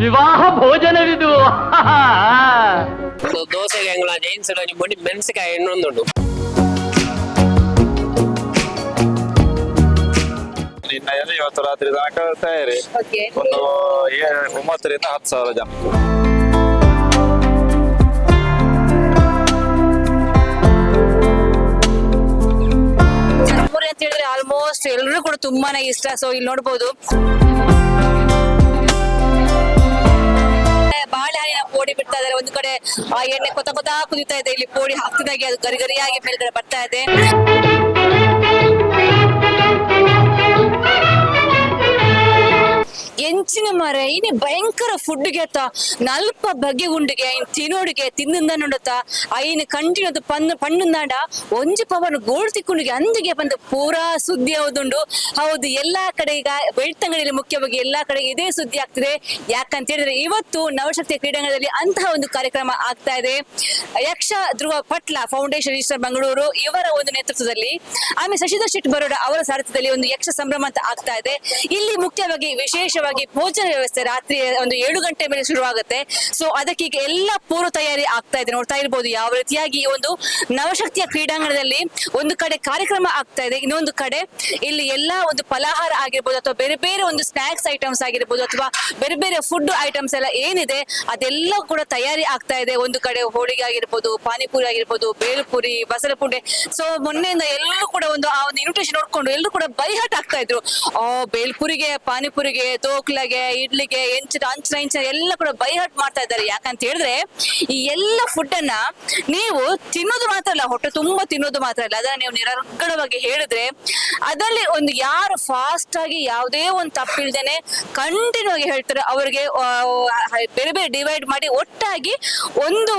ವಿವಾಹ ಭೋಜನವಿದು. ದೋಸೆಗೆ ಅಂಗಳ ಜೈನ್ಸ್ ಮುಡಿ ಮೆಣಸಿಕಾಯಿ ಇನ್ನೊಂದುಂಟು. ಇವತ್ತು ರಾತ್ರಿ ತನಕ ತಯಾರಿ ಒಂದು 9ರಿಂದ 10,000 ಜನ. ಚರ್ಮುರಿ ಅಂತ ಹೇಳಿದ್ರೆ ಆಲ್ಮೋಸ್ಟ್ ಎಲ್ಲರೂ ಕೂಡ ತುಂಬಾನೇ ಇಷ್ಟ. ಸೊ ಇಲ್ಲಿ ನೋಡ್ಬೋದು ಬಾಳೆಹಣ್ಣಿನ ಪೋಡಿ ಬಿಡ್ತಾ ಇದಾರೆ. ಒಂದು ಕಡೆ ಆ ಎಣ್ಣೆ ಕೊತ ಕುದಿತಾ ಇದೆ, ಇಲ್ಲಿ ಪೋಡಿ ಹಾಕ್ತಿದಾಗೆ ಅದು ಗರಿ ಗರಿಯಾಗಿ ಮೇಲ್ಗಡೆ ಬರ್ತಾ ಇದೆ. ಎಂಚಿನ ಮರ ಇನಿ ಭಯಂಕರ ಫುಡ್ ಗೆತ್ತ ನಲ್ಪ ಬಗೆ ಉಂಡಿಗೆ ತಿನ್ನೋಡಿಗೆ ತಿಂದ ನೋಡತ್ತ ಐನ್ ಕಂಟಿನ್ಯೂ ಪಣ್ಣುಂದಾಂಡ ಒಂಜಿ ಪವನ್ ಗೋಳ್ ತಿಕ್ಕುಂಡಿಗೆ ಅಂದಿಗೆ ಬಂದು ಪೂರಾ ಸುದ್ದಿ ಹೌದುಂಡು. ಹೌದು, ಎಲ್ಲಾ ಕಡೆ ಈಗ ಬೆಳ್ತಂಗಡಿಯಲ್ಲಿ ಮುಖ್ಯವಾಗಿ ಎಲ್ಲಾ ಕಡೆ ಇದೇ ಸುದ್ದಿ ಆಗ್ತಿದೆ. ಯಾಕಂತ ಹೇಳಿದ್ರೆ ಇವತ್ತು ನವಶಕ್ತಿ ಕ್ರೀಡಾಂಗಣದಲ್ಲಿ ಅಂತಹ ಒಂದು ಕಾರ್ಯಕ್ರಮ ಆಗ್ತಾ ಇದೆ. ಯಕ್ಷ ಧ್ರುವ ಪಟ್ಲ ಫೌಂಡೇಶನ್ ರಿಜಿಸ್ಟರ್ ಮಂಗಳೂರು ಇವರ ಒಂದು ನೇತೃತ್ವದಲ್ಲಿ, ಆಮೇಲೆ ಶಶಿಧರ್ ಶೆಟ್ಟಿ ಬರೋಡ ಅವರ ಸಾರಥ್ಯದಲ್ಲಿ ಒಂದು ಯಕ್ಷ ಸಂಭ್ರಮ ಅಂತ ಆಗ್ತಾ ಇದೆ. ಇಲ್ಲಿ ಮುಖ್ಯವಾಗಿ ವಿಶೇಷವಾಗಿ ಭೋಜನ ವ್ಯವಸ್ಥೆ ರಾತ್ರಿ ಒಂದು 7 ಗಂಟೆ ಮೇಲೆ ಶುರುವಾಗುತ್ತೆ. ಸೊ ಅದಕ್ಕೆ ಈಗ ಎಲ್ಲ ಪೂರ್ವ ತಯಾರಿ ಆಗ್ತಾ ಇದೆ. ನೋಡ್ತಾ ಇರ್ಬೋದು ಯಾವ ರೀತಿಯಾಗಿ ಈ ಒಂದು ನವಶಕ್ತಿಯ ಕ್ರೀಡಾಂಗಣದಲ್ಲಿ ಒಂದು ಕಡೆ ಕಾರ್ಯಕ್ರಮ ಆಗ್ತಾ ಇದೆ, ಇನ್ನೊಂದು ಕಡೆ ಇಲ್ಲಿ ಎಲ್ಲಾ ಒಂದು ಫಲಾಹಾರ ಆಗಿರ್ಬೋದು ಅಥವಾ ಬೇರೆ ಬೇರೆ ಒಂದು ಸ್ನಾಕ್ಸ್ ಐಟಮ್ಸ್ ಆಗಿರ್ಬೋದು ಅಥವಾ ಬೇರೆ ಬೇರೆ ಫುಡ್ ಐಟಮ್ಸ್ ಎಲ್ಲ ಏನಿದೆ ಅದೆಲ್ಲ ಕೂಡ ತಯಾರಿ ಆಗ್ತಾ ಇದೆ. ಒಂದು ಕಡೆ ಹೋಳಿಗೆ ಆಗಿರ್ಬೋದು, ಪಾನಿಪುರಿ ಆಗಿರ್ಬೋದು, ಬೇಲ್ಪುರಿ, ಬಸಳೆ ಪುಂಡೆ. ಸೊ ಮೊನ್ನೆಯಿಂದ ಎಲ್ಲರೂ ಕೂಡ ಒಂದು ಆ ಒಂದು ಇನ್ವಿಟೇಷನ್ ನೋಡ್ಕೊಂಡು ಎಲ್ಲರೂ ಕೂಡ ಬೈಹಾಟ್ ಆಗ್ತಾ ಇದ್ರು. ಬೇಲ್ಪುರಿಗೆ, ಪಾನಿಪುರಿಗೆ, ತೋಕ್ಲಾಗೆ, ಇಡ್ಲಿಗೆ, ಅಂಚಿನ ಎಲ್ಲ ಕೂಡ ಬೈಹಾಟ್ ಮಾಡ್ತಾ ಇದ್ದಾರೆ. ಯಾಕಂತ ಹೇಳಿದ್ರೆ ಈ ಎಲ್ಲ ಫುಡ್ ಅನ್ನ ನೀವು ತಿನ್ನೋದು ಮಾತ್ರ ಅಲ್ಲ, ಹೊಟ್ಟೆ ತುಂಬಾ ತಿನ್ನೋದು ಮಾತ್ರ ಅಲ್ಲ, ಅದನ್ನ ನೀವು ನಿರರ್ಗಳವಾಗಿ ಹೇಳಿದ್ರೆ ಅದರಲ್ಲಿ ಒಂದು ಯಾರು ಫಾಸ್ಟ್ ಆಗಿ ಯಾವುದೇ ಒಂದು ತಪ್ಪಿಲ್ದೇನೆ ಕಂಟಿನ್ಯೂ ಆಗಿ ಹೇಳ್ತಾರೆ ಅವರಿಗೆ ಬೇರೆ ಬೇರೆ ಡಿವೈಡ್ ಮಾಡಿ ಒಟ್ಟಾಗಿ ಒಂದು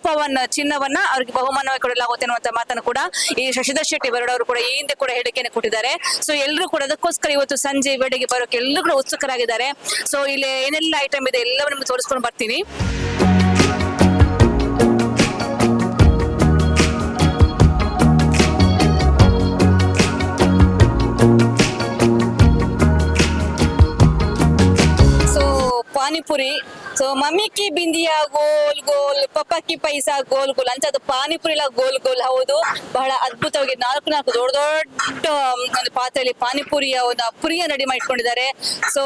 ಪವನ್ ಚಿನ್ನವನ್ನ ಅವ್ರಿಗೆ ಬಹುಮಾನವಾಗಿ ಕೊಡಲಾಗುತ್ತೆ ಅನ್ನುವಂತ ಮಾತನ್ನು ಕೂಡ ಈ ಶಶಿಧರ್ ಶೆಟ್ಟಿ ಬರೋಡ ಅವರು ಕೂಡ ಈ ಹಿಂದೆ ಕೂಡ ಹೇಳಿಕೆಯನ್ನು ಕೊಟ್ಟಿದ್ದಾರೆ. ಸೊ ಎಲ್ಲರೂ ಕೂಡ ಅದಕ್ಕೋಸ್ಕರ ಇವತ್ತು ಸಂಜೆ ವೇಳೆಗೆ ಬರೋಕೆ ಎಲ್ಲರೂ ಕೂಡ ಉತ್ಸುಕರಾಗಿದ್ದಾರೆ. ಸೊ ಇಲ್ಲಿ ಏನೆಲ್ಲ ಐಟಮ್ ಇದೆ ಎಲ್ಲವನ್ನೂ ನಿಮ್ಗೆ ತೋರಿಸ್ಕೊಂಡು ಬರ್ತೀನಿ. ಪಾನಿಪುರಿ, ಸೊ ಮಮ್ಮಿ ಕಿ ಬಿಂದಿಯಾ ಗೋಲ್ ಗೋಲ್, ಪಪ್ಪ ಕಿ ಪೈಸಾ ಗೋಲ್ ಗೋಲ್ ಅಂತ ಅದು ಪಾನಿಪುರಿ ಇಲ್ಲ ಗೋಲ್ ಗೋಲ್. ಹೌದು, ಬಹಳ ಅದ್ಭುತವಾಗಿ 4 ದೊಡ್ಡ ದೊಡ್ಡ ಒಂದು ಪಾತ್ರೆಯಲ್ಲಿ ಪಾನಿಪುರಿಯ ಒಂದು ಪುರಿಯ ರೆಡಿ ಮಾಡಿಕೊಂಡಿದ್ದಾರೆ. ಸೊ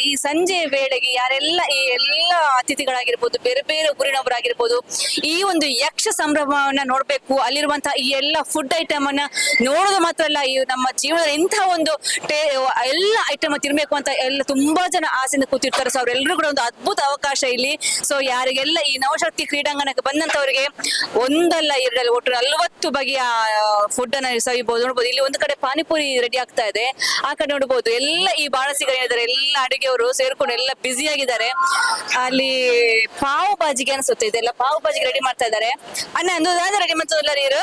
ಈ ಸಂಜೆ ವೇಳೆಗೆ ಯಾರೆಲ್ಲ ಈ ಎಲ್ಲ ಅತಿಥಿಗಳಾಗಿರ್ಬೋದು, ಬೇರೆ ಬೇರೆ ಊರಿನವರಾಗಿರ್ಬೋದು, ಈ ಒಂದು ಯಕ್ಷ ಸಂಭ್ರಮವನ್ನ ನೋಡ್ಬೇಕು, ಅಲ್ಲಿರುವಂತಹ ಈ ಎಲ್ಲ ಫುಡ್ ಐಟಮ್ ಅನ್ನ ನೋಡೋದು ಮಾತ್ರ ಅಲ್ಲ, ಈ ನಮ್ಮ ಜೀವನದ ಇಂತಹ ಒಂದು ಎಲ್ಲ ಐಟಮ್ ತಿನ್ಬೇಕು ಅಂತ ಎಲ್ಲ ತುಂಬಾ ಜನ ಆಸೆಯಿಂದ ಕೂತಿರ್ತಾರೆ. ಸೊ ಅವರೆಲ್ಲರೂ ಕೂಡ ಒಂದು ಅದ್ಭುತ ಅವಕಾಶ ಇಲ್ಲಿ. ಸೊ ಯಾರಿಗೆಲ್ಲ ಈ ನವಶಕ್ತಿ ಕ್ರೀಡಾಂಗಣಕ್ಕೆ ಬಂದಂತವರಿಗೆ ಒಂದಲ್ಲ ಎರಡಲ್ಲ ಒಟ್ಟು 40 ಬಗೆಯ ಫುಡ್ ಅನ್ನ ಸವಿಬಹುದು. ನೋಡ್ಬೋದು ಇಲ್ಲಿ ಒಂದು ಕಡೆ ಪಾನಿಪುರಿ ರೆಡಿ ಆಗ್ತಾ ಇದೆ, ಆ ಕಡೆ ನೋಡ್ಬೋದು ಎಲ್ಲ ಈ ಬಾಣಸಿಗಳಿದ್ದಾರೆ, ಎಲ್ಲ ಅಡುಗೆಯವರು ಸೇರ್ಕೊಂಡು ಎಲ್ಲ ಬ್ಯುಸಿ ಆಗಿದ್ದಾರೆ. ಅಲ್ಲಿ ಪಾವ್ ಬಾಜಿಗೆ ಅನ್ಸುತ್ತೆ, ಇದೆಲ್ಲ ಪಾವ್ ಬಾಜಿಗೆ ರೆಡಿ ಮಾಡ್ತಾ ಇದ್ದಾರೆ. ಅಣ್ಣ ಒಂದು ರೆಡಿ ಮಾಡ್ತದಲ್ಲ ನೀರು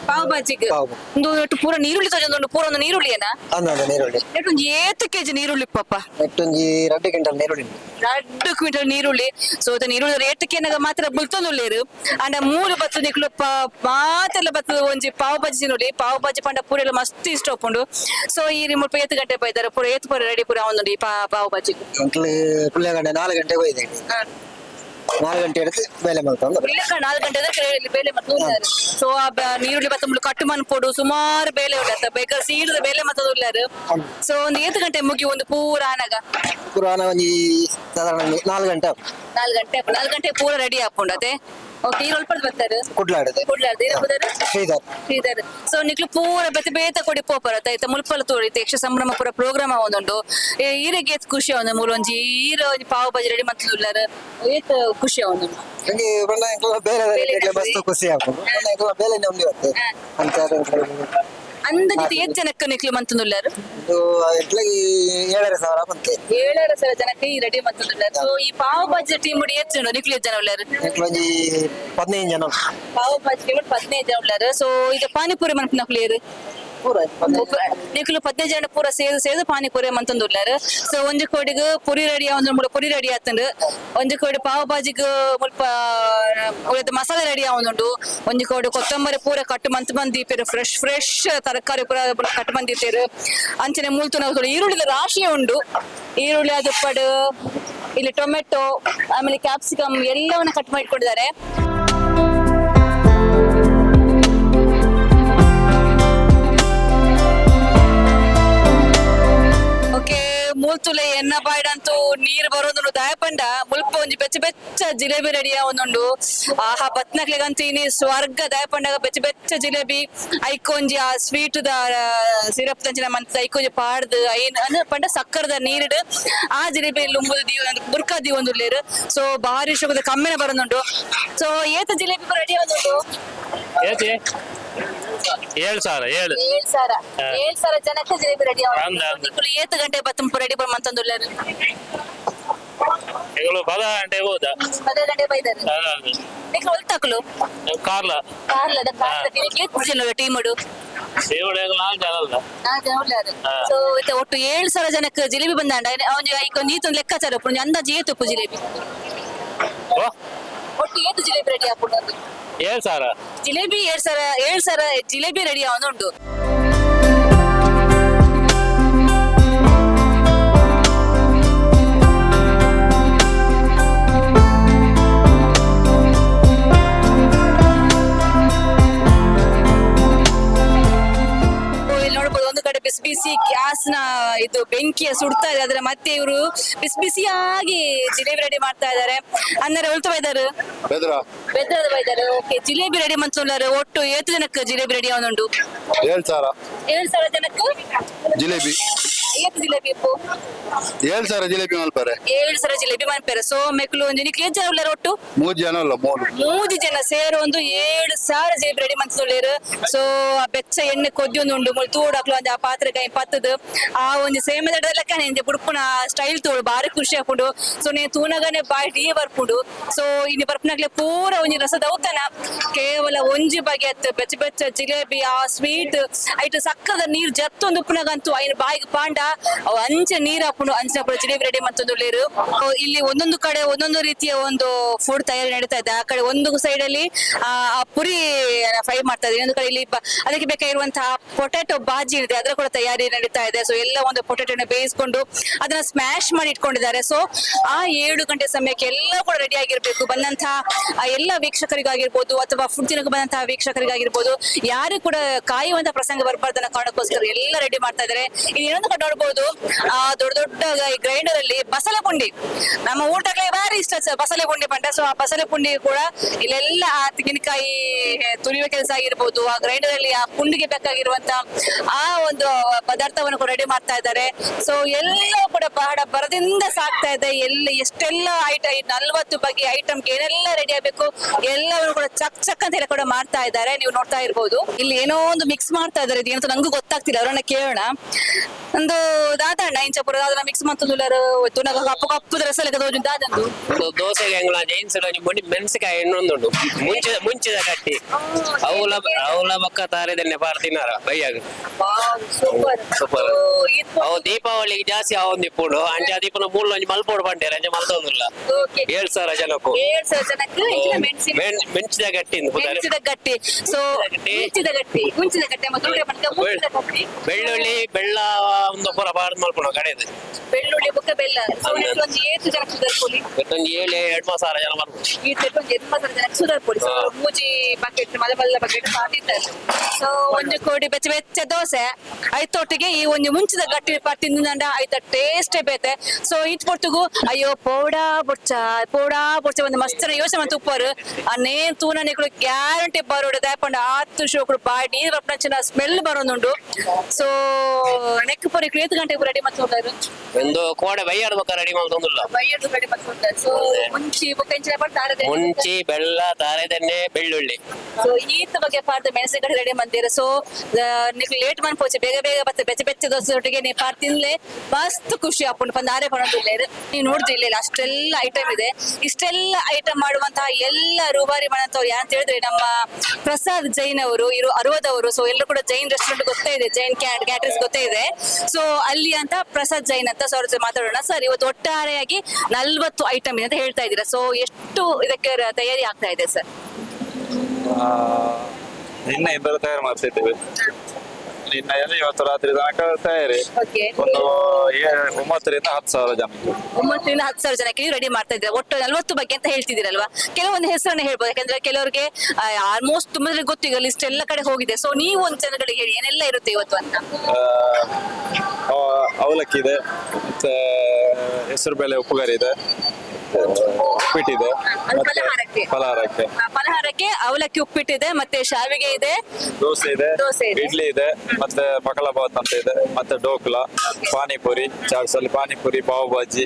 ಪಾವ್ ಬಾಜಿಗೆ ಒಂದು ಪೂರ ನೀರುಳ್ಳಿ ತಗೊಂಡು ಪೂರ ಒಂದು ನೀರುಳ್ಳಿ ಏನ ಒಂದು 7 ಕೆಜಿ ನೀರುಳ್ಳಿ ಪಾಪ 2 ಕ್ವಿಂಟಲ್ ನೀರುಳ್ಳಿ. ಸೊ ನೀರುಳ್ಳಿ ರೇಟಕ್ಕೆ ಮಾತ್ರ ಬುಲ್ತೊಂದುಳ್ಳೇರು ಅಂಡ 3 ಬತ್ತು ನಿಕ್ಲು ಮಾತೆಲ್ಲ ಬತ್ತು ಒಂಜಿ ಪಾವ್ ಬಾಜಿ ನೋಡಿ ಪಾವ್ ಬಾಜಿ ಪಂಡ ಪೂರ ಎಲ್ಲ ಮಸ್ತ್ ಇಷ್ಟ ಒಪ್ಪುಂಡು. ಸೊ ಈ ಮುಲ್ಪ 7 ಗಂಟೆ ಬೈದಾರೆ ಪೂರ 7 ಪೂರ ರೆಡಿ ಪೂರ ಒಂದು ಪಾವ್ ಬಾಜಿ 4 ಗಂಟೆ ಹೋಯ್ತು. 4 ಗಂಟೆ ಹಿಡಿದು ಬೇಲೆ ಮಾಡ್ಕೊಂಡು 4 ಗಂಟೆ ಬೇಲೆ ಮಾಡ್ತಾರೆ. ಸೊ ನೀರುಳ್ಳಿ ಬತ್ತ ಕಟ್ಟು ಮಣ್ಣು ಪೋಡು ಸುಮಾರು ಬೇಲೆ ಉಳ್ಳತ್ತ ಬೇಕಾದ್ರೆ ಸೀಡದ ಬೇಲೆ ಮತ್ತದು ಉಳ್ಳಾರು. ಸೊ ಒಂದು 7 ಗಂಟೆ ಮುಗಿ ಒಂದು ಪೂರ ಆನಾಗ ಒಂಜಿ ಸಾಧಾರಣ 4 ಗಂಟೆ 4 ಗಂಟೆ ಪೂರ ರೆಡಿ ಹಾಕೊಂಡತೆ. ಓಕೆ, ಈಗ ಒಳ್ಪಡ್ ಬರ್ತಾರೆ ಕುಡ್ಲಾಡದೆ ಶ್ರೀಧರ್. ಸೊ ನಿಕ್ಲು ಪೂರ ಬೇತ ಕೊಡಿ ಪೋಪರತ್ತ ಐತ ಮುಲ್ಪಲ ತೋಡಿತ ಯಕ್ಷ ಸಂಭ್ರಮ ಪೂರ ಪ್ರೋಗ್ರಾಮ್ ಆವೊಂದುಂಡು. ಈರೆಗೆ ಖುಷಿ ಆವೊಂದು ಮೂಲ ಒಂಜಿ ಈರ ಪಾವ್ ಬಾಜಿ ರೆಡಿ ಮಾಡ್ತಿದ್ದಾರೆ, ಏತ್ ಖುಷಿ ಆವೊಂದುಂಡು. ಬೇರೆ ಖುಷಿ ಆಗ್ಬೋದು ಬೇಲೆ ನಮ್ಗೆ ಅಂತ ಅಂದಾಜು 8 ಜನಕ್ಕೆ ನಿಕ್ಲು ಮಂತುಳ್ಳಾರು 7,000 ಬಂತೆ 7,000 ಜನಕ್ಕೆ ಈ ರೆಡಿ ಮಂತುಳ್ಳಾರು. ಸೊ ಈ ಪಾವ್ ಬಾಜಿ ಟೀಮ್ ಮುಡಿ 8 ಜನ ನಿಕ್ಲು ಜನ ಉಳ್ಳಾರು 15 ಜನ ಪಾವ್ ಬಾಜಿ ಟೀಮ್ 15 ಜನ ಉಳ್ಳಾರು. ಸೊ ಈಗ ಪಾನಿಪುರಿ ಮನ್ಪು ನಕ್ಲಿಯರು ನಿಖಲು 15 ಜನ ಪೂರ ಸೇದು ಪಾನಿಪುರಿ ಮಂತಂದುಲ್ಲಾರು ಸೊ ಒಂಜಿ ಕೋಡಿಗ್ ಪುರಿ ರೆಡಿ ಆವಂದ್ರ ಮುಳ ಪುರಿ ರೆಡಿ ಆತಂಡು ಒಂಜಿ ಕೋಡಿ ಪಾವ್ ಬಾಜಿಗ್ ಮುಲ್ಪ ಉಳಿದ ಮಸಾಲೆ ರೆಡಿ ಆವೊಂದುಂಡು ಒಂಜಿ ಕೋಡಿ ಕೊತ್ತಂಬರಿ ಪೂರ ಕಟ್ಟು ಮಂತ್ ದೀಪೇರು ಫ್ರೆಶ್ ತರಕಾರಿ ಪೂರ ಕಟ್ಟು ಮಂತ್ ದೀಪೇರು ಅಂಚನೆ ಮೂಲ್ತು ನಾವು ಈರುಳ್ಳಿ ರಾಶಿ ಉಂಡು ಈರುಳ್ಳಿ ಅದು ಪಡು ಇಲ್ಲಿ ಟೊಮೆಟೊ ಆಮೇಲೆ ಕ್ಯಾಪ್ಸಿಕಮ್ ಎಲ್ಲವನ್ನ ಕಟ್ ಮಾಡಿಕೊಂಡಿದ್ದಾರೆ. ಓಕೆ ಮೂಲ್ತುಲೆ ಎನ್ನ ಬಾಯ್ಡಂತೂ ನೀರು ಬರೋದು ದಾಯಪಂಡ ಮುಲ್ಪ ಒಂಜಿ ಬೆಚ್ಚ ಜಿಲೇಬಿ ರೆಡಿ ಆವೊಂದುಂಡು ಆಹಾ ಬತ್ನಕ್ಲೆಗಂತೂ ಇನಿ ಸ್ವರ್ಗ ದಾಯಪಂಡಾಗ ಬೆಚ್ಚ ಜಿಲೇಬಿ ಐಕೊಂಜಿ ಆ ಸ್ವೀಟ್ ದ ಸಿರಪ್ ದಂಚಿನ ಮಂತ್ ಐಕೊಂಜಿ ಪಾಡ್ದು ಐನ್ ಪಂಡ ಸಕ್ಕರದ ನೀರಿಡು ಆ ಜಿಲೇಬಿ ಲುಂಬುದು ಬುರ್ಕಾ ದೀವೊಂದುಲ್ಲೇರು ಸೊ ಬಾರಿ ಶುಭದ ಕಮ್ಮಿನ ಬರೋದುಂಡು ಸೊ ಏತ ಜಿಲೇಬಿ ರೆಡಿ ಆವೊಂದುಂಡು 7,000 ಜನಕ್ಕೆ ಜಿಲೇಬಿ ರೆಡಿ ಆವೊಂದುಂಡು ಏತ ಗಂಟೆ ಬತ್ತಂಪು ರೆಡಿ ಮಂತಂದುಲ್ಲೇರು 10 ಗಂಟೆ ಬೈದಾರೆ ನಿಖ ಹೊಲ್ತಾಕಲು ಕಾರ್ಲದ ಟೀಮಡು ಸೊ ಒಟ್ಟು 7,000 ಜನಕ್ಕೆ ಜಿಲೇಬಿ ಬಂದಾಂಡ ನೀತೊಂದು ಲೆಕ್ಕಾಚಾರ ಅಂದಾಜು ಏತುಪ್ಪು ಜಿಲೇಬಿ ಒಟ್ಟು ಏತು ಜಿಲೇಬಿ ರೆಡಿ ಹಾಕೊಂಡು 7,000 ಜಿಲೇಬಿ 7,000 ಜಿಲೇಬಿ ರೆಡಿ ಆವೊಂದುಂಡು. ಬಿಸಿ ಗ್ಯಾಸ್ ನ ಇದು ಬೆಂಕಿಯ ಸುಡ್ತಾ ಇದೆ ಅದ್ರ ಮತ್ತೆ ಇವರು ಬಿಸಿಯಾಗಿ ಜಿಲೇಬಿ ರೆಡಿ ಮಾಡ್ತಾ ಇದ್ದಾರೆ ಅಂದರೆ ಉಳ್ತಾ ಇದ್ದಾರೆ ಬೆದ್ರದ ಬೈದಾರೆ. ಓಕೆ ಜಿಲೇಬಿ ರೆಡಿ ಮಾಡ್ತಾರೆ ಒಟ್ಟು 7 ಜನಕ್ಕೆ ಜಿಲೇಬಿ ರೆಡಿ ಆವೊಂದುಂಡು 7,000 ಜನಕ್ಕೆ ಜಿಲೇಬಿ ಏತ್ ಜಿಲೇಬಿ ಇಪ್ಪು 7,000 ಜಿಲೇಬಿ ಮಲ್ಪರೆ 7,000 ಜಿಲೇಬಿ ಮಲ್ಪರೆ ಸೊ ಮೆಕ್ಲು ಒಂದು ನಿಕ್ಲು ಜನ ಉಳ್ಳಾರ ಒಟ್ಟು 3 ಜನ ಸೇರು ಒಂದು 7,000 ಜಿಲೇಬಿ ರೆಡಿ ಮಾಡ್ಕೊಳ್ಳೇರು. ಸೊ ಆ ಬೆಚ್ಚ ಎಣ್ಣೆ ಕೊದ್ಯೊಂದುಂಡು ಮುಳ್ ತೂಡಾಕ್ಲು ಒಂದು ಆ ಪಾತ್ರೆ ಕೈ ಪತ್ತದು ಆ ಒಂದು ಸೇಮೆ ಲೆಕ್ಕ ನೆಂಜೆ ಬುಡ್ಪುನ ಸ್ಟೈಲ್ ತೋಡು ಬಾರಿ ಖುಷಿ ಹಾಕೊಂಡು ಸೊ ನೀ ತೂನಗನೆ ಬಾಯಿ ಟೀ ಬರ್ಪುಂಡು. ಸೊ ಇನ್ನು ಬರ್ಪುನಾಗ್ಲೆ ಪೂರ ಒಂಜಿ ರಸದ ಔತನ ಕೇವಲ ಒಂಜಿ ಬಗೆಯತ್ತು ಬೆಚ್ಚ ಜಿಲೇಬಿ ಆ ಸ್ವೀಟ್ ಐಟು ಸಕ್ಕದ ನೀರ್ ಜತ್ತೊಂದು ಉಪ್ಪುನಾಗಂತೂ ಐನ ಬಾಯಿಗೆ ಪಾಂಡ ಅವು ಅಂಚೆ ನೀರ್ ಹಾಕೊಂಡು ಅಂಚಿನ ಜಿಲೇಬಿ ರೆಡಿ ಮತ್ತೊಂದುಳ್ಳೇರು. ಇಲ್ಲಿ ಒಂದೊಂದು ಕಡೆ ಒಂದೊಂದು ರೀತಿಯ ಒಂದು ಫುಡ್ ತಯಾರಿ ನಡೀತಾ ಇದೆ. ಆ ಕಡೆ ಒಂದು ಸೈಡ್ ಅಲ್ಲಿ ಆ ಪುರಿ ಫ್ರೈ ಮಾಡ್ತಾ ಇದೆ, ಇನ್ನೊಂದು ಕಡೆ ಇಲ್ಲಿ ಅದಕ್ಕೆ ಬೇಕಾಗಿರುವಂತಹ ಪೊಟ್ಯಾಟೊ ಬಾಜಿ ಇದೆ ಅದರ ಕೂಡ ತಯಾರಿ ನಡೀತಾ ಇದೆ. ಸೊ ಎಲ್ಲ ಒಂದು ಪೊಟ್ಯಾಟೊನ ಬೇಯಿಸ್ಕೊಂಡು ಅದನ್ನ ಸ್ಮ್ಯಾಶ್ ಮಾಡಿ ಇಟ್ಕೊಂಡಿದ್ದಾರೆ. ಸೊ ಆ 7 ಗಂಟೆ ಸಮಯಕ್ಕೆ ಎಲ್ಲ ಕೂಡ ರೆಡಿ ಆಗಿರ್ಬೇಕು. ಬಂದಂತಹ ಎಲ್ಲ ವೀಕ್ಷಕರಿಗಾಗಿರ್ಬೋದು ಅಥವಾ ಫುಡ್ ತಿನ್ನಕ್ಕೆ ಬಂದಂತಹ ವೀಕ್ಷಕರಿಗಾಗಿರ್ಬೋದು ಯಾರು ಕೂಡ ಕಾಯುವಂತಹ ಪ್ರಸಂಗ ಬರಬಾರ್ದನ್ನ ಕಾರಣಕ್ಕೋಸ್ಕರ ಎಲ್ಲ ರೆಡಿ ಮಾಡ್ತಾ ಇದ್ದಾರೆ. ಇಲ್ಲಿ ಇನ್ನೊಂದು ಕಡೆ ನೋಡ್ಬೋದು ದೊಡ್ಡ ಗ್ರೈಂಡರ್ ಅಲ್ಲಿ ಬಸಳೆ ಪುಂಡಿ ನಮ್ಮ ಊಟಕ್ಕೆ ಭಾರಿ ಇಷ್ಟ ಬಸಳೆ ಪುಂಡಿ ಪಂಡ. ಸೊ ಆ ಬಸಳೆ ಪುಂಡಿ ಕೂಡ ಇಲ್ಲೆಲ್ಲ ಆ ತೆಂಗಿನಕಾಯಿ ತುರಿಯುವ ಕೆಲಸ ಆಗಿರ್ಬೋದು, ಆ ಗ್ರೈಂಡರ್ ಅಲ್ಲಿ ಆ ಪುಂಡಿಗೆ ಬೇಕಾಗಿರುವಂತ ಆ ಒಂದು ಪದಾರ್ಥವನ್ನು ಕೂಡ ರೆಡಿ ಮಾಡ್ತಾ ಇದ್ದಾರೆ. ಸೊ ಎಲ್ಲ ಕೂಡ ಬಹಳ ಬರದಿಂದ ಸಾಕ್ತಾ ಇದೆ. ಎಷ್ಟೆಲ್ಲ ಐಟಮ್ 40 ಬಗೆ ಐಟಮ್ ಏನೆಲ್ಲ ರೆಡಿ ಆಗ್ಬೇಕು ಎಲ್ಲವನ್ನು ಕೂಡ ಚಕ್ ಅಂತ ಎಲ್ಲ ಕೂಡ ಮಾಡ್ತಾ ಇದ್ದಾರೆ. ನೀವು ನೋಡ್ತಾ ಇರ್ಬೋದು ಇಲ್ಲಿ ಏನೋ ಒಂದು ಮಿಕ್ಸ್ ಮಾಡ್ತಾ ಇದ್ದಾರೆ. ಇದೇನಂತ ನಂಗೂ ಗೊತ್ತಾಗ್ತಿಲ್ಲ, ಅವರನ್ನ ಕೇಳೋಣ. ಒಂದು ದಾದಣ್ಣ ಇಂಚಪುರ ದಾದನ ಮಿಕ್ಸ್ ಮಾಡ್ತುಲಾರು ಕಪ್ಪು ರಸಲೆಕ್ಕ ದೋಜು ದಾದಂದು ದೋಸೆಗೆ ಅಂಗಳ ಜೈನ್ಸ್ ಮುಡಿ ಮೆಣಸಿಕಾಯಿ ಎಣ್ಣೊಂದುಂಡು ಮುಂಚಿದ ಕಟ್ಟಿ ಅವಲ ಬಕ್ಕ ತಾರೆದನ್ನೇ ಪಾರ್ತಿನಾರ ಬೈಯಾಗ ಸೂಪರ್ ಅವು ದೀಪಾವಳಿಗೆ ಜಾಸ್ತಿ ಅವೊಂದಿಪ್ಪುಂಡು ಅಂಚೆ ದೀಪನ ಮೂಲ ಮಲ್ಪೋಡು ಬಂಡೇರ ಅಂಚೆ ಮಲ್ತೊಂದುಲ್ಲ 7,000 ಜನಕ್ಕೂ 7,000 ಜನಕ್ಕೆ ಮೆಣಸಿದ ಗಟ್ಟಿ ಗಟ್ಟಿ. ಸೊ ಮುಂಚಿದ ಗಟ್ಟಿ ಬೆಳ್ಳುಳ್ಳಿ ಬೆಲ್ಲ ಒಂದು ಪೂರ ಬಾರ್ದು ಮಲ್ಪುಣ ಕಡೆದು ಬೆಳ್ಳುಳ್ಳಿ ಬುಕ್ಕ ಬೆಲ್ಲ ಒಂದು 7 ಜನಕ್ಕೆ ಸುಧಾರ್ಪೊಲಿ 7,000 ಜನ ಬರ್ಬೋದು ಜನಕ್ಕೆ ಸುಧಾರ್ಪೊಲಿ. ಸೊ ಮೂಜಿ ಬಕೆಟ್ ಮಲಬಲ್ಲ ಬಕೆಟ್ ಮಾಡಿದ್ದಾರೆ. ಸೊ ಒಂದು ಕೋಡಿ ಬೆಚ್ಚ ದೋಸೆ ಐತೊಟ್ಟಿಗೆ ಈ ಒಂದು ಮುಂಚಿದ ಗಟ್ಟಿ ಪಟ್ಟಿಂದ ಐತ ಟೇಸ್ಟೇ ಬೇತೆ. ಸೊ ಇಟ್ ಪೊರ್ತುಗು ಅಯ್ಯೋ ಪೌಡಾ ಬುಡ್ಚ ಒಂದು ಮಸ್ತ್ ಯೋಚನೆ ಅಂತ ಉಪ್ಪರು ಆ ನೇನ್ ತೂನನಿಗಳು ಗ್ಯಾರಂಟಿ ಬರೋಡು ದಯಪಂಡ 10 ಶೋಕರು ಬಾಯಿ ನೀರು ರಪ್ನಂಚಿನ ಸ್ಮೆಲ್ ಬರೋದುಂಡು. ಸೊ ನೆಕ್ ಪೊರೆ ಏತ್ ಗಂಟೆಗೆ ರೆಡಿ ಮಾಡ್ಕೊಂಡಾರು ಒಂದು ಕೋಡೆ ಬೈಯಾಡ ಬೊಕ್ಕ ರೆಡಿ ಮಾಡ್ತೊಂದುಲ್ಲ ಬೈಯದು ರೆಡಿ ಮಾಡ್ಕೊಂಡಾರು ಸೊ ಮುಂಚಿ ಬೊಕ್ಕ ಇಂಚೆ ಬರ್ತಾರೆ ಮುಂಚಿ ಬೆಲ್ಲ ತಾರೆದೆಣ್ಣೆ ಬೆಳ್ಳುಳ್ಳಿ ಸೊ ಈತ ಬಗ್ಗೆ ಪಾರ್ದ ಮೆಣಸಿನಕಾಯಿ ರೆಡಿ ಮಾಡ್ತೀರ ಸೊ ನೀವು ಲೇಟ್ ಮಾಡ್ಕೋಚೆ ಬೇಗ ಬೇಗ ಬರ್ತದೆ ಬೆಚ್ಚ ಬೆಚ್ಚ ದೋಸೆ ಒಟ್ಟಿಗೆ ನೀವು ಪಾರ್ ತಿನ್ಲೆ ಮಸ್ತ್ ಖುಷಿ ಅಪ್ಪನ ಬಂದಾರೆ ಪಣದಿಲ್ಲ ನೀವು ನೋಡಿದ್ರೆ ಇಲ್ಲ ಅಷ್ಟೆಲ್ಲ ಐಟಮ್ ಇದೆ ಇಷ್ಟೆಲ್ಲ ಐಟಮ್ ಮಾಡುವಂತಹ ಎಲ್ಲ ರೂಬಾರಿ ಮಾಡಂತವ್ರು ಯಾರು ಹೇಳಿದ್ರೆ ನಮ್ಮ ಪ್ರಸಾದ್ ಜೈನ್ ಅವರು ಇರೋ 60 ಅವರು ಸೊ ಎಲ್ಲರೂ ಕೂಡ ಜೈನ್ ರೆಸ್ಟೋರೆಂಟ್ ಗೊತ್ತೇ ಇದೆ ಜೈನ್ ಕ್ಯಾಟರಿಂಗ್ಸ್ ಗೊತ್ತೇ ಇದೆ ಸೊ ಅಲ್ಲಿ ಅಂತ ಪ್ರಸಾದ್ ಜೈನ್ ಅಂತ ಸರ್ ಜೊತೆ ಮಾತಾಡೋಣ ಸರ್ ಇವತ್ತು ಒಟ್ಟಾರೆಯಾಗಿ 40 ಐಟಮ್ ಇದೆ ಅಂತ ಹೇಳ್ತಾ ಇದ್ದೀರಾ ಸೊ ಎಷ್ಟು ಇದಕ್ಕೆ ತಯಾರಿ ಆಗ್ತಾ ಇದೆ ಸರ್ ನಿನ್ನೆ ಇಬ್ಬರು ತಯಾರು ಮಾಡ್ತಿದ್ದೇವೆ ನಿನ್ನೆ ಇವತ್ತು ರಾತ್ರಿ ತನಕ ತಯಾರಿ ಓಕೆ ಒಂದು 9 ರಿಂದ 10 ಸಾವಿರ ಜನ 9 ರಿಂದ 10 ಸಾವಿರ ಜನಕ್ಕೆ ನೀವು ರೆಡಿ ಮಾಡ್ತಾ ಇದ್ದೀರಾ ಒಟ್ಟು 40 ಬಗ್ಗೆ ಅಂತ ಹೇಳ್ತಿದ್ದೀರಲ್ವಾ ಕೆಲವೊಂದು ಹೆಸರನ್ನ ಹೇಳ್ಬೋದು ಯಾಕಂದ್ರೆ ಕೆಲವರಿಗೆ ಆಲ್ಮೋಸ್ಟ್ ತುಂಬಾ ಗೊತ್ತು ಈಗ ಲಿಸ್ಟ್ ಎಲ್ಲ ಕಡೆ ಹೋಗಿದೆ ಸೊ ನೀವು ಒಂದು ಜನಗಳಿಗೆ ಹೇಳಿ ಏನೆಲ್ಲ ಇರುತ್ತೆ ಇವತ್ತು ಅಂತ ಅವಲಕ್ಕಿ ಇದೆ ಮತ್ತೆ ಹೆಸರು ಬೇಳೆ ಉಪ್ಪುಗಾರಿ ಇದೆ ಉಪ್ಪಿಟ್ಟಿದೆ ಅದು ಮತ್ತೆ ಫಲಹಾರಕ್ಕೆ ಫಲಹಾರಕ್ಕೆ ಅವಲಕ್ಕಿ ಉಪ್ಪಿಟ್ಟಿದೆ ಮತ್ತೆ ಶಾವಿಗೆ ಇದೆ ದೋಸೆ ಇದೆ ದೋಸೆ ಇದೆ. ಇಡ್ಲಿ ಇದೆ ಮತ್ತೆ ಬಕಲಾಬಾತ್ ಅಂತ ಇದೆ ಮತ್ತೆ ಡೋಕ್ಲಾ ಪಾನಿಪುರಿ ಚಾಟ್ಸ್ ಅಲ್ಲಿ ಪಾನಿಪುರಿ ಪಾವ್ ಭಾಜಿ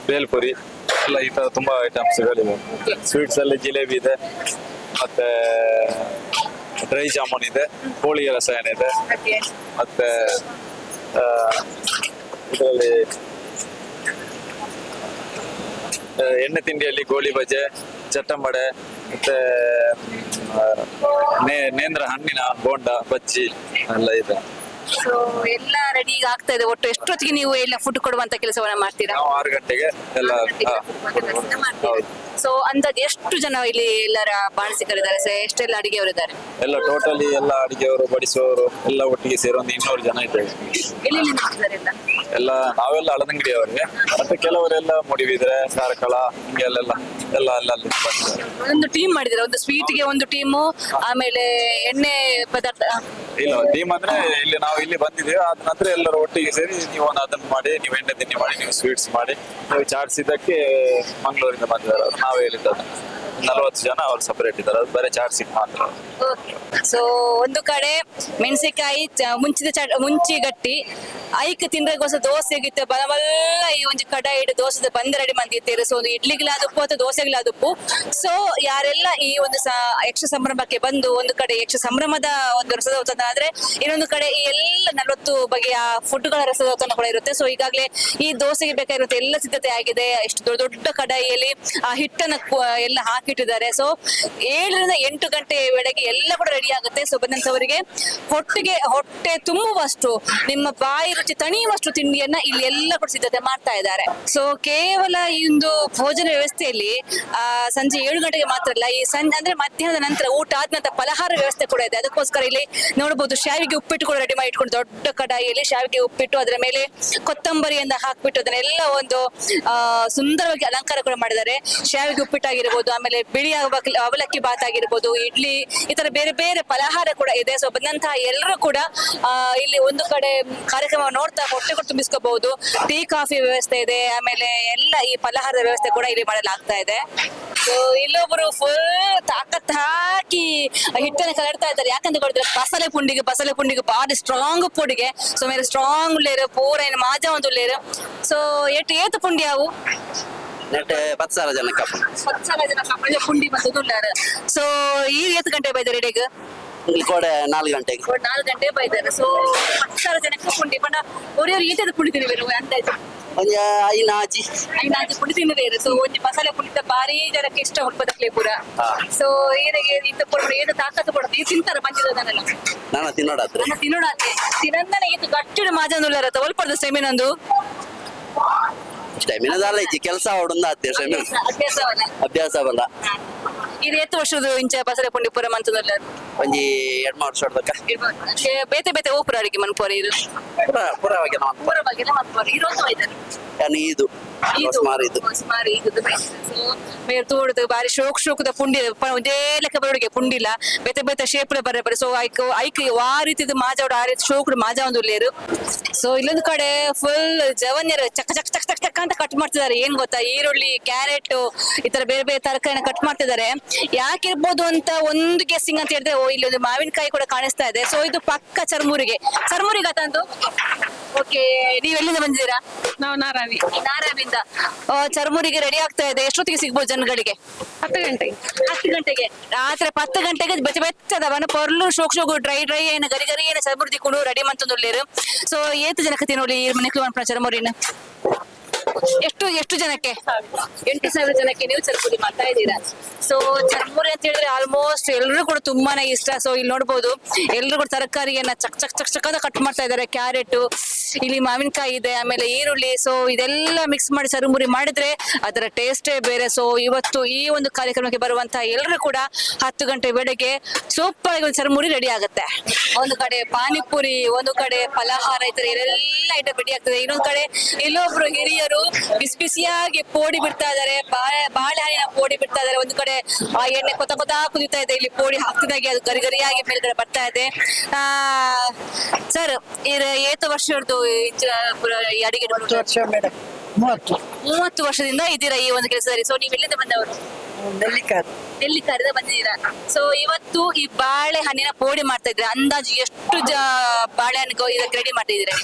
ಬೇಲ್ಪುರಿ ಎಲ್ಲ ಈ ತರ ತುಂಬಾ ಐಟಮ್ಸ್ ಗಳಿವೆ ಸ್ವೀಟ್ಸ್ ಅಲ್ಲಿ ಜಿಲೇಬಿ ಇದೆ ಮತ್ತೆ ಡ್ರೈ ಜಾಮೂನ್ ಇದೆ ಹೋಳಿಗೆ ರಸಾಯನ ಇದೆ ಮತ್ತೆ ಇದರಲ್ಲಿ ಎಣ್ಣೆ ತಿಂಡಿಯಲ್ಲಿ ಗೋಳಿ ಬಜೆ ಚಟ್ಟಂಬಡೆ ಮತ್ತೆ ನೇಂದ್ರ ಹಣ್ಣಿನ ಬೋಂಡ ಬಜ್ಜಿ ಎಲ್ಲ ಇದೆ ಸೊ ಎಲ್ಲ ರೆಡಿ ಈಗ ಆಗ್ತಾ ಇದೆ ಒಟ್ಟು ಎಷ್ಟೊತ್ತಿಗೆ ನೀವು ಎಲ್ಲ ಫುಡ್ ಕೊಡುವಂತ ಕೆಲಸವನ್ನ ಮಾಡ್ತೀರಾ ನಾವು 6 ಗಂಟೆಗೆ ಎಲ್ಲ ಹೌದು. ಸೊ ಅಂದಾಜು ಎಷ್ಟು ಜನ ಇಲ್ಲಿ ಎಲ್ಲರ ಬಾಣಸಿಗರಿದ್ದಾರೆ ಸರ್ ಎಷ್ಟೆಲ್ಲ ಅಡಿಗೆಯವರು ಇದ್ದಾರೆ ಎಲ್ಲ ಟೋಟಲಿ ಎಲ್ಲ ಅಡಿಗೆಯವರು ಬಡಿಸುವವರು ಎಲ್ಲ ಒಟ್ಟಿಗೆ ಸೇರಿ ಒಂದು 200 ಜನ ಇದ್ದೇವೆ ಎಲ್ಲಿ ಮಾಡ್ತಾರೆ ಎಲ್ಲ ನಾವೆಲ್ಲ ಹಳದಂಗಡಿಯವರಿಗೆ ಮತ್ತೆ ಕೆಲವರೆಲ್ಲ ಮುಡಿವಿದ್ರೆ ಕಾರ್ಕಳ ಹಿಂಗೆಲ್ಲ ಎಲ್ಲ ಅಲ್ಲಲ್ಲಿ ಬರ್ತಾರೆ ಒಂದು ಟೀಮ್ ಮಾಡಿದ್ರೆ ಒಂದು ಸ್ವೀಟ್ ಗೆ ಒಂದು ಟೀಮು ಆಮೇಲೆ ಎಣ್ಣೆ ಪದಾರ್ಥ ಇಲ್ಲ ಟೀಮ್ ಅಂದ್ರೆ ಇಲ್ಲಿ ಬಂದಿದ್ದೇವೆ ಅದ ನಂತರ ಎಲ್ಲರೂ ಒಟ್ಟಿಗೆ ಸೇರಿ ನೀವು ಅದನ್ನ ಮಾಡಿ ನೀವು ಎಣ್ಣೆ ತಿಂಡಿ ಮಾಡಿ ನೀವು ಸ್ವೀಟ್ಸ್ ಮಾಡಿ ನೀವು ಚಾಟ್ಸ್ ಇದಕ್ಕೆ ಮಂಗಳೂರಿಂದ ಬಂದಿದ್ದಾರೆ ಅವ್ರು ನಾವೇ ಹೇಳಿದ್ದದು 40 ಜನ ಅವ್ರು ಸಪರೇಟ್ ಇದ್ದಾರೆ ಅದು ಬರೀ ಚಾಟ್ಸಿಗೆ ಮಾತ್ರ ಸೊ ಒಂದು ಕಡೆ ಮೆಣಸಿನಕಾಯಿ ಮುಂಚಿ ಗಟ್ಟಿ ಐಕ್ ತಿಂದ್ರೆಗೋಸ್ಕರ ದೋಸೆ ಗಿತ್ತ ಬಲವಲ್ಲ ಈ ಒಂದು ಕಡ ಇಡು ದೋಸೆ ಬಂದ ರೆಡಿ ಮಂದಿರ್ತೀರಿ ಸೊ ಒಂದು ಇಡ್ಲಿಗಿಲಾದಪ್ಪು ಅಥವಾ ದೋಸೆಗಿಲಾದಪ್ಪು ಸೊ ಯಾರೆಲ್ಲ ಈ ಒಂದು ಯಕ್ಷ ಸಂಭ್ರಮಕ್ಕೆ ಬಂದು ಒಂದು ಕಡೆ ಯಕ್ಷ ಸಂಭ್ರಮದ ಒಂದು ರಸದೌತಣ ಆದ್ರೆ ಇನ್ನೊಂದು ಕಡೆ ಈ ಎಲ್ಲ 40 ಬಗೆಯ ಫುಡ್ಗಳ ರಸದೌತಣ ಕೂಡ ಇರುತ್ತೆ ಸೊ ಈಗಾಗಲೇ ಈ ದೋಸೆಗೆ ಬೇಕಾಗಿರುತ್ತೆ ಎಲ್ಲ ಸಿದ್ಧತೆ ಆಗಿದೆ ಎಷ್ಟು ದೊಡ್ಡ ದೊಡ್ಡ ಕಡಾಯಿಯಲ್ಲಿ ಆ ಹಿಟ್ಟನ್ನ ಎಲ್ಲ ಹಾಕಿಟ್ಟಿದ್ದಾರೆ ಸೊ 7 ರಿಂದ 8 ಗಂಟೆ ವೇಳೆಗೆ ಎಲ್ಲ ಕೂಡ ರೆಡಿ ಆಗುತ್ತೆ ಸೊ ಬಂದಂತವರಿಗೆ ಹೊಟ್ಟೆ ತುಂಬುವಷ್ಟು ನಿಮ್ಮ ಬಾಯಿ ರುಚಿ ತಣಿಯುವಷ್ಟು ತಿಂಡಿಯನ್ನ ಇಲ್ಲಿ ಎಲ್ಲ ಕೂಡ ಸಿದ್ಧತೆ ಮಾಡ್ತಾ ಇದ್ದಾರೆ ಸೊ ಕೇವಲ ಈ ಒಂದು ಭೋಜನ ವ್ಯವಸ್ಥೆಯಲ್ಲಿ ಸಂಜೆ 7 ಗಂಟೆಗೆ ಮಾತ್ರ ಅಲ್ಲ ಈ ಅಂದ್ರೆ ಮಧ್ಯಾಹ್ನದ ನಂತರ ಊಟ ಆದ ನಂತರ ಫಲಹಾರ ವ್ಯವಸ್ಥೆ ಕೂಡ ಇದೆ ಅದಕ್ಕೋಸ್ಕರ ಇಲ್ಲಿ ನೋಡಬಹುದು ಶಾವಿಗೆ ಉಪ್ಪಿಟ್ಟು ಕೂಡ ರೆಡಿ ಮಾಡಿ ಇಟ್ಕೊಂಡು ದೊಡ್ಡ ಕಡಾಯಿಯಲ್ಲಿ ಶಾವಿಗೆ ಉಪ್ಪಿಟ್ಟು ಅದರ ಮೇಲೆ ಕೊತ್ತಂಬರಿಯಿಂದ ಹಾಕ್ಬಿಟ್ಟು ಅದನ್ನೆಲ್ಲ ಒಂದು ಸುಂದರವಾಗಿ ಅಲಂಕಾರ ಕೂಡ ಮಾಡಿದ್ದಾರೆ ಶಾವಿಗೆ ಉಪ್ಪಿಟ್ಟು ಆಗಿರ್ಬೋದು ಆಮೇಲೆ ಬಿಳಿ ಅವಲಕ್ಕಿ ಬಾತ್ ಆಗಿರ್ಬೋದು ಇಡ್ಲಿ ಈ ತರ ಬೇರೆ ಬೇರೆ ಫಲಹಾರ ಕೂಡ ಇದೆ ಸೊ ಬಂದಂತಹ ಎಲ್ಲರೂ ಕೂಡ ಇಲ್ಲಿ ಒಂದು ಕಡೆ ಕಾರ್ಯಕ್ರಮ ನೋಡ್ತಾ ಹೊಟ್ಟೆ ಕೂಡ ತುಂಬಿಸ್ಕೋಬಹುದು ಟೀ ಕಾಫಿ ವ್ಯವಸ್ಥೆ ಇದೆ ಆಮೇಲೆ ಎಲ್ಲ ಈ ಫಲಹಾರದ ವ್ಯವಸ್ಥೆ ಕೂಡ ಇಲ್ಲಿ ಮಾಡಲಾಗ್ತಾ ಇದೆ ಸೊ ಇಲ್ಲೊಬ್ರು ಫುಲ್ ತಾಕತ್ ಹಾಕಿ ಹಿಟ್ಟನ್ನು ಕಲಡ್ತಾ ಇದ್ದಾರೆ ಯಾಕಂತ ಹೇಳಿದ್ರೆ ಬಸಳೆ ಪುಂಡಿಗೆ ಬಾರಿ ಸ್ಟ್ರಾಂಗ್ ಪುಡಿಗೆ ಸೊ ಮೇಲೆ ಸ್ಟ್ರಾಂಗ್ ಉಳ್ಳೇರು ಪೂರ ಏನು ಮಾಜಾ ಒಂದು ಉಳ್ಳೇರು ಸೊ ಏತು ಪುಂಡಿ ಅವು ನೆಟ್ 10,000 ಜನಕ್ಕೆ 10,000 ಜನ ಪುಂಡಿ ಬಂದು ಸೊ ಈ 8 ಗಂಟೆ ಬೈದಾರೆ ರೆಡಿಗೆ ಇಲ್ಲಿ ಕೂಡ 4 ಗಂಟೆಗೆ 4 ಗಂಟೆ ಬೈದಾರೆ ಸೊ 10,000 ಜನಕ್ಕೆ ಪುಂಡಿ ಪಂಡ ಒರಿಯವ್ರು ಈತದ ಪುಂಡಿ ತಿನ್ನಿರು ಅಂದಾಜು ಒಂದು ಐನಾಜಿ ಪುಡಿ ತಿನ್ನದೇರು ಸೊ ಒಂದು ಮಸಾಲೆ ಪುಡಿತ ಭಾರಿ ಜನಕ್ಕೆ ಇಷ್ಟ ಉತ್ಪದಕ್ಕೆ ಪೂರ ಸೊ ಏನಿಗೆ ಇಂತ ಪುರ ಏನು ತಾಕತ್ತು ಕೊಡುತ್ತೆ ಈ ತಿಂತಾರ ಬಂದಿರೋದನ್ನೆಲ್ಲ ನಾನು ತಿನ್ನೋಡಾತ್ರೆ ತಿನ್ನೋಡಾತೆ ತಿನ್ನಂದನೆ ಇದು ಗಟ್ಟಿನ ಮಾಜಂದುಳ್ಳರ ತಗೊಳ್ಪಡ್ದು ಸೆಮಿನೊಂದು ಟೈಮಿನದಲ್ಲ ಐತಿ ಕೆಲಸ ಹೊಡೊಂದು ಆತ್ತೆ ಅಭ್ಯಾಸ ಬಲ್ಲ ಇದು ಎಷ್ಟು ವರ್ಷದ ಇಂಚ ಬಸಳೆ ಪುಂಡಿ ಪುರ ಮಂತದಲ್ಲ ಒಂಜಿ 2 ವರ್ಷ ಹೊಡ್ದಕ್ಕ ಬೇತೆ ಬೇತೆ ಓಪುರ ಅಡಿಗೆ ಮನ್ಪೋರ ಇದು ಪುರವಾಗಿ ಪೂರವಾಗೆಲ್ಲ ಮನ್ಪೋರ ಇರೋದು ಐದನು ಯಾನಿ ಇದು ಸುಮಾರು ಇದು ಸೊ ಮೇರೆ ತೋಡದ ಬಾರಿ ಶೋಕದ ಪುಂಡಿ ಒಂದೇ ಲೆಕ್ಕ ಬರೋಡಿಗೆ ಪುಂಡಿಲ್ಲ ಬೇತೆ ಬೇತೆ ಶೇಪ್ಲ ಬರ ಸೊ ಐಕ್ ಆ ರೀತಿದ ಮಾಜಾವಡ ಆ ರೀತಿ ಶೋಕುಡು ಮಾಜಾ ಒಂದು ಉಳ್ಳೇರು ಸೊ ಇಲ್ಲೊಂದು ಕಡೆ ಫುಲ್ ಜವನ್ಯರು ಚಕ್ ಚಕ್ ಚಕ್ ಚಕ್ ಚಕ್ ಚಕ್ಕ ಅಂತ ಕಟ್ ಮಾಡ್ತಿದ್ದಾರೆ. ಏನ್ ಗೊತ್ತಾ, ಈರುಳ್ಳಿ, ಕ್ಯಾರೆಟ್, ಈ ತರ ಬೇರೆ ಬೇರೆ ತರಕಾರಿನ ಕಟ್ ಮಾಡ್ತಿದ್ದಾರೆ. ಯಾಕಿರ್ಬೋದು ಅಂತ ಒಂದು ಗೆಸ್ಸಿಂಗ್ ಅಂತ ಹೇಳಿದ್ರೆ, ಇಲ್ಲಿ ಒಂದು ಮಾವಿನಕಾಯಿ ಕೂಡ ಕಾಣಿಸ್ತಾ ಇದೆ. ಸೊ ಇದು ಪಕ್ಕ ಚರ್ಮೂರಿಗೆ ತಂದು. ಓಕೆ, ನೀವ್ ಎಲ್ಲಿಂದ ಬಂದಿದ್ದೀರಾ? ನಾವು ನಾರಾಯಣಿಂದ. ಚರ್ಮೂರಿಗೆ ರೆಡಿ ಆಗ್ತಾ ಇದೆ. ಎಷ್ಟೊತ್ತಿಗೆ ಸಿಗ್ಬೋದು ಜನಗಳಿಗೆ? 10 ಗಂಟೆಗೆ. 10 ಗಂಟೆಗೆ, ರಾತ್ರಿ 10 ಗಂಟೆಗೆ ಬೆಚ್ಚದವನ ಪೊರ್ಲು ಶೋಕ್ ಗರಿ ಗರಿ ಏನ ಚರ್ಮೂರಿ ದಿಕ್ಕೊಂಡು ರೆಡಿ ಮಂತೊಂದುಲ್ಲೇರು. ಸೊ ಏತು ಜನಕ್ಕೆ ತಿನ್ನೋಲಿ ಈ ಮನೆಗೆ ಅನ್ಪಣ ಚರ್ಮೂರಿನ ಎಷ್ಟು ಜನಕ್ಕೆ? 8,000 ಜನಕ್ಕೆ ನೀವು ಚರ್ಮುರಿ ಮಾಡ್ತಾ ಇದ್ದೀರಾ. ಸೊ ಚರ್ಮುರಿ ಅಂತ ಹೇಳಿದ್ರೆ ಆಲ್ಮೋಸ್ಟ್ ಎಲ್ರು ಕೂಡ ತುಂಬಾನೇ ಇಷ್ಟ. ಸೊ ಇಲ್ಲಿ ನೋಡ್ಬೋದು ಎಲ್ರು ಕೂಡ ತರಕಾರಿಯನ್ನ ಚಕ್ ಚಕ್ ಚಕ್ ಚಕ್ ಅಂತ ಕಟ್ ಮಾಡ್ತಾ ಇದ್ದಾರೆ. ಕ್ಯಾರೆಟ್, ಇಲ್ಲಿ ಮಾವಿನಕಾಯಿ ಇದೆ, ಆಮೇಲೆ ಈರುಳ್ಳಿ. ಸೊ ಇದೆಲ್ಲ ಮಿಕ್ಸ್ ಮಾಡಿ ಚರ್ಮುರಿ ಮಾಡಿದ್ರೆ ಅದರ ಟೇಸ್ಟೇ ಬೇರೆ. ಸೊ ಇವತ್ತು ಈ ಒಂದು ಕಾರ್ಯಕ್ರಮಕ್ಕೆ ಬರುವಂತಹ ಎಲ್ರು ಕೂಡ 10 ಗಂಟೆ ವೇಳೆಗೆ ಸೂಪರ್ ಆಗಿ ಒಂದು ಚರ್ಮುರಿ ರೆಡಿ ಆಗುತ್ತೆ. ಒಂದು ಕಡೆ ಪಾನಿಪುರಿ, ಒಂದು ಕಡೆ ಫಲಹಾರ, ಈ ತರ ಎಲ್ಲ ಐಟಮ್ ರೆಡಿ ಆಗ್ತದೆ. ಇನ್ನೊಂದ್ ಕಡೆ ಇಲ್ಲೊಬ್ರು ಹಿರಿಯರು ಬಿಸಿ ಬಿಸಿಯಾಗಿ ಪೋಡಿ ಬಿಡ್ತಾ ಇದಾರೆ, ಬಾಳೆಹಣ್ಣಿನ ಪೋಡಿ ಬಿಡ್ತಾ ಇದಾರೆ. ಒಂದು ಕಡೆ ಆ ಎಣ್ಣೆ ಕೊತ ಕುದಿತಾ ಇದೆ, ಇಲ್ಲಿ ಪೋಡಿ ಹಾಕ್ತಿದಾಗೆ ಅದು ಗರಿ ಗರಿಯಾಗಿ ಮೇಲ್ಗಡೆ ಬರ್ತಾ ಇದೆ. ಸರ್, ಏತು ವರ್ಷ ಈ ಅಡಿಗೆ? 30 ವರ್ಷದಿಂದ ಇದ್ದೀರಾ ಈ ಒಂದು ಕೆಲಸದಲ್ಲಿ. ಸೊ ನೀವು ಎಲ್ಲಿಂದ ಬಂದವರು? ನೆಲ್ಲಿಕಾರಿಂದ ಬಂದಿದ್ದೀರಾ. ಸೊ ಇವತ್ತು ಈ ಬಾಳೆಹಣ್ಣಿನ ಪೋಡಿ ಮಾಡ್ತಾ ಇದ್ರೆ ಅಂದಾಜು ಎಷ್ಟು ಬಾಳೆಹಣ್ಣು ಇದಕ್ಕೆ ರೆಡಿ ಮಾಡ್ತಿದ್ದೀರಾ?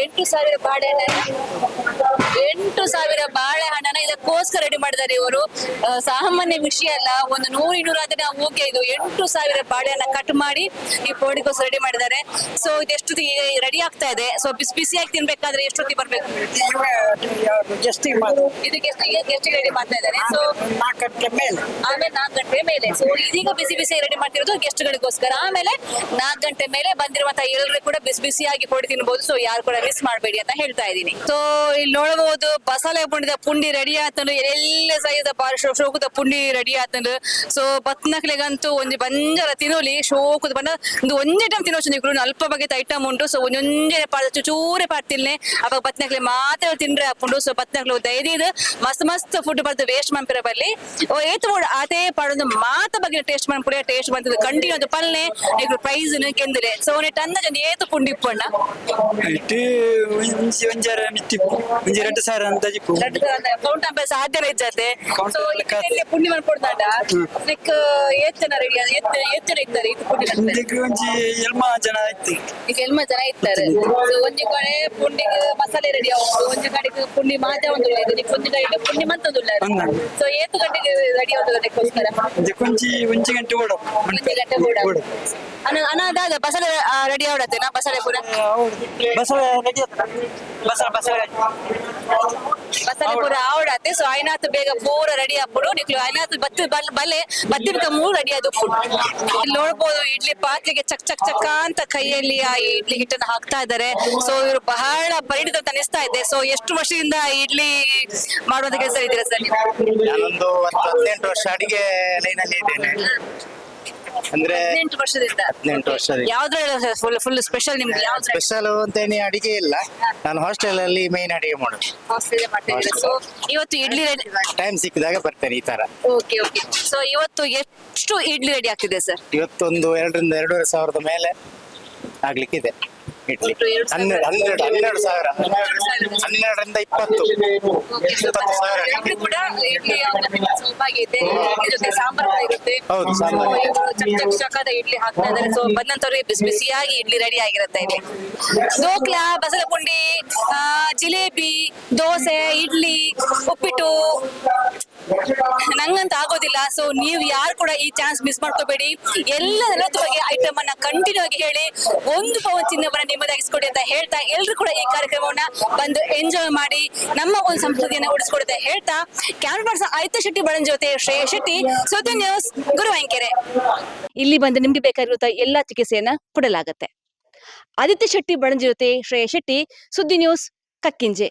8,000 ಬಾಳೆಹಣ್ಣನ್ನ 8,000 ಬಾಳೆಹಣ್ಣನ್ನ ಇದಕ್ಕೋಸ್ಕರ ರೆಡಿ ಮಾಡಿದ್ದಾರೆ ಇವರು. ಸಾಮಾನ್ಯ ವಿಷಯ ಅಲ್ಲ. ಒಂದು 100-200 ಆದ್ರೆ ನಾವು ಓಕೆ, ಇದು 8,000 ಬಾಳೆಹಣ್ಣ ಕಟ್ ಮಾಡಿ ಈ ಪೋಡಿಗೋಸ್ಕರ ರೆಡಿ ಮಾಡಿದ್ದಾರೆ. ಸೊ ಇದು ಎಷ್ಟೊತ್ತಿಗೆ ರೆಡಿ ಆಗ್ತಾ ಇದೆ? ಸೊ ಬಿಸಿ ಬಿಸಿಯಾಗಿ ತಿನ್ಬೇಕಾದ್ರೆ ಎಷ್ಟೊತ್ತಿಗೆ ಬರ್ಬೇಕು? ಇದಕ್ಕೆ ಎಷ್ಟು ರೆಡಿ ಮಾಡ್ತಾ ಇದ್ದಾರೆ? ಸೊ 4 ಗಂಟೆ ಮೇಲೆ. ಆಮೇಲೆ 4 ಗಂಟೆ ಮೇಲೆ. ಸೊ ಇದೀಗ ಬಿಸಿ ಬಿಸಿ ರೆಡಿ ಮಾಡ್ತಿರೋದು ಗೆಸ್ಟ್ ಗಳಿಗೋಸ್ಕರ. ಆಮೇಲೆ 4 ಗಂಟೆ ಮೇಲೆ ಬಂದಿರುವಂತಹ ಎಲ್ಲರೂ ಕೂಡ ಬಿಸಿ ಬಿಸಿಯಾಗಿ ಪೋಡಿ ತಿನ್ಬಹುದು. ಸೊ ಯಾರು ಕೂಡ ಮಿಸ್ ಮಾಡಬೇಡಿ ಅಂತ ಹೇಳ್ತಾ ಇದ್ದೀನಿ. ಸೊ ಇಲ್ಲಿ ನೋಡಬಹುದು ಬಸಳೆ ಪುಂಡಿ ರೆಡಿ ಆತಂದು, ಎಲ್ಲ ಸೈಜ್ ಶೋಕದ ಪುಂಡಿ ರೆಡಿ ಆತಂದು. ಸೊ ಬತ್ನಕ್ಲೆಗಂತೂ ಒಂದು ಬಂಜರ ತಿನ್ನೋಲಿ ಶೋಕದ ಬಣ್ಣ ಒಂದೇ ಟೈಮ್ ತಿನ್ನೋಚು ಅಲ್ಪ ಬಗೆತ ಐಟಮ್ ಉಂಟು. ಸೊ ಒಂದೊಂದೇ ಚೂರೆ ಪಾಡ್ತಿಲ್ನೆ ಅವಾಗ ಬತ್ನಕ್ಲೆ ಮಾತ್ರ ತಿನ್ರೆ ಹಾಕೊಂಡು. ಸೊ ಬತ್ನಕ್ಲೆ ದಯದಿದು ಮಸ್ತ್ ಫುಡ್ ಬರ್ತದೆ, ವೇಸ್ಟ್ ಮಾಡ್ಪಿರ ಬರ್ಲಿ ಏತು ಆತೆ ಪಾಡೊಂದು ಮಾತ ಬಗ್ಗೆ ಟೇಸ್ಟ್ ಮಾಡ್ಪುರ ಟೇಸ್ಟ್ ಬಂತದ್ದು ಕಂಟಿನ್ಯೂ ಅದು ಪಲ್ಲೆ ಈಗ ಪ್ರೈಸ್ ಕೆಂದಿರೆ. ಸೊ ನೆಟ್ ಅಂದಾಜು ಏತು ಪುಂಡಿ ಇಪ್ಪಣ್ಣ 2,000 ಅಂದಾಜು ಕೌಂಟ್ ಅಂಬ ಸಾಧ್ಯ ಇಜ್ಜತೆ. ಸೊ ಇದಕ್ಕೆ ಪುಂಡಿ ಮಾಡ್ಕೊಡ್ತಾಂಡ ಲೈಕ್ ಏತ್ ಜನ ರೆಡಿ ಏತ್ ಜನ ಇರ್ತಾರೆ ಇದು ಪುಂಡಿ ಈಗ 7 ಜನ ಇರ್ತಾರೆ. ಸೊ ಒಂಜಿ ಕಡೆ ಪುಂಡಿಗೆ ಮಸಾಲೆ ರೆಡಿ ಆಗುದು, ಒಂಜಿ ಕಡೆಗೆ ಪುಂಡಿ ಮಾಜ ಒಂದು ಒಂಜಿ ಕಡೆ ಪುಂಡಿ ಮಂತೊಂದು. ಸೊ ಏತು ಗಂಟೆಗೆ ರೆಡಿ ಆಗುದು ಅದಕ್ಕೋಸ್ಕರ? 1 ಗಂಟೆ ಓಡ 1 ಗಂಟೆ ಕೂಡ ಅನಾದಾಗ ಬಸಳೆ ರೆಡಿ ಆವಡತ್ತೇನಾ? ಬಸಳೆ ಪೂರ ಬಸಳೆ ಪೂರ ಆವಡತ್ತೆ. ಸೊ ಐನಾತ್ ಬೇಗ ಪೂರ ರೆಡಿ ಆಗ್ಬಿಡು ನಿಕ್ಲು ಐನಾತ್ ಬಲ್ಲೆ ಬದ್ದಿನ ಮೂರು ರೆಡಿ ಆದ ಫುಡ್. ಇಲ್ಲಿ ನೋಡ್ಬೋದು ಇಡ್ಲಿ ಪಾತ್ರೆಗೆ ಚಕ್ ಚಕ್ ಚಕ್ಕ ಅಂತ ಕೈಯಲ್ಲಿ ಆ ಇಡ್ಲಿ ಹಿಟ್ಟನ್ನು ಹಾಕ್ತಾ ಇದ್ದಾರೆ. ಸೊ ಇವರು ಬಹಳ ಪರಿಣಿತ ಅಂತ ಅನಿಸ್ತಾ ಇದೆ. ಸೊ ಎಷ್ಟು ವರ್ಷದಿಂದ ಇಡ್ಲಿ ಮಾಡುವಂತ ಕೆಲಸ ಇದ್ದೀರಾ ಸರ್ ನೀವು? ನಾನೊಂದು 18 ವರ್ಷ ಅಡಿಗೆ ಲೈನ್ ಅಲ್ಲಿ ಇದ್ದೇನೆ. ಅಂದ್ರೆ 18 ವರ್ಷದಿಂದ. 18 ವರ್ಷದಿಂದ ಯಾವ್ದ್ರಲ್ಲಿ ಫುಲ್ ಸ್ಪೆಷಲ್ ನಿಮ್ಗೆ? ಯಾವ್ದು ಸ್ಪೆಷಲ್ ಅಂತ ಏನಿ ಅಡಿಗೆ ಇಲ್ಲ, ನಾನು ಹಾಸ್ಟೆಲ್ ಅಲ್ಲಿ ಮೇನ್ ಅಡಿಗೆ ಮಾಡೋದು. ಹಾಸ್ಟೆಲ್ ಮಾಡ್ತಿದ್ದೀರಾ? ಸೊ ಇವತ್ತು ಇಡ್ಲಿ ರೆಡಿ ಟೈಮ್ ಸಿಕ್ಕಿದಾಗ ಬರ್ತೇನೆ ಈ ತರ. ಓಕೆ. ಸೊ ಇವತ್ತು ಎಷ್ಟು ಇಡ್ಲಿ ರೆಡಿ ಆಗ್ತಿದೆ ಸರ್? ಇವತ್ತೊಂದು 2,000-2,500 ಸಾವಿರದ ಮೇಲೆ ಆಗ್ಲಿಕ್ಕಿದೆ ಇಡ್ಲಿ. 12,000 12ರಿಂದ 20 ಸಾವಿರ. ಎಲ್ರು ಕೂಡ ಇಡ್ಲಿ ಸೊಪ್ಪಾಗಿದೆ, ಇಡ್ಲಿ ಜೊತೆ ಸಾಂಬಾರ್ ಇರುತ್ತೆ. ಹೌದು, ಸಾಂಬಾರ್. ಚಕ್ ಚಕ್ಕಾದ ಇಡ್ಲಿ ಹಾಕ್ತಾ ಇದ್ದಾರೆ. ಸೊ ಬಂದಂತವ್ರಿಗೆ ಬಿಸಿ ಬಿಸಿಯಾಗಿ ಇಡ್ಲಿ ರೆಡಿ ಆಗಿರುತ್ತೆ. ಇಲ್ಲಿ ದೋಕ್ಲಾ, ಬಸಳೆ ಪುಂಡಿ, ಜಿಲೇಬಿ, ದೋಸೆ, ಇಡ್ಲಿ, ಉಪ್ಪಿಟ್ಟು ನಂಗಂತ ಆಗೋದಿಲ್ಲ. ಸೊ ನೀವು ಯಾರು ಕೂಡ ಈ ಚಾನ್ಸ್ ಮಿಸ್ ಮಾಡ್ಕೋಬೇಡಿ. ಎಲ್ಲ 40 ಬಗೆಯ ಐಟಮ್ ಅನ್ನ ಕಂಟಿನ್ಯೂ ಆಗಿ ಹೇಳಿ 1 ಪವನ್ ಚಿನ್ನವನ್ನ ನಿಮ್ಮದಾಗಿಸ್ಕೊಡಿ ಅಂತ ಹೇಳ್ತಾ ಎಲ್ರು ಕೂಡ ಈ ಕಾರ್ಯಕ್ರಮವನ್ನ ಬಂದು ಎಂಜಾಯ್ ಮಾಡಿ ನಮ್ಮ ಒಂದು ಸಂಸ್ಕೃತಿಯನ್ನ ಉಳಿಸ್ಕೊಡಿ ಅಂತ ಹೇಳ್ತಾ ಕ್ಯಾಮರಾ ಪರ್ಸನ್ ಆದಿತ್ಯ ಶೆಟ್ಟಿ ಬಳನ್ ಜೊತೆ ಶ್ರೇಯ ಶೆಟ್ಟಿ, ಸುದ್ದಿ ನ್ಯೂಸ್, ಗುರುವಾಂಕೆರೆ. ಇಲ್ಲಿ ಬಂದು ನಿಮ್ಗೆ ಬೇಕಾಗಿರುವಂತಹ ಎಲ್ಲಾ ಚಿಕಿತ್ಸೆಯನ್ನ ಕೊಡಲಾಗುತ್ತೆ. ಆದಿತ್ಯ ಶೆಟ್ಟಿ ಬಳನ್ ಜೊತೆ ಶ್ರೇಯ ಶೆಟ್ಟಿ, ಸುದ್ದಿ ನ್ಯೂಸ್, ಕಕ್ಕಿಂಜೆ.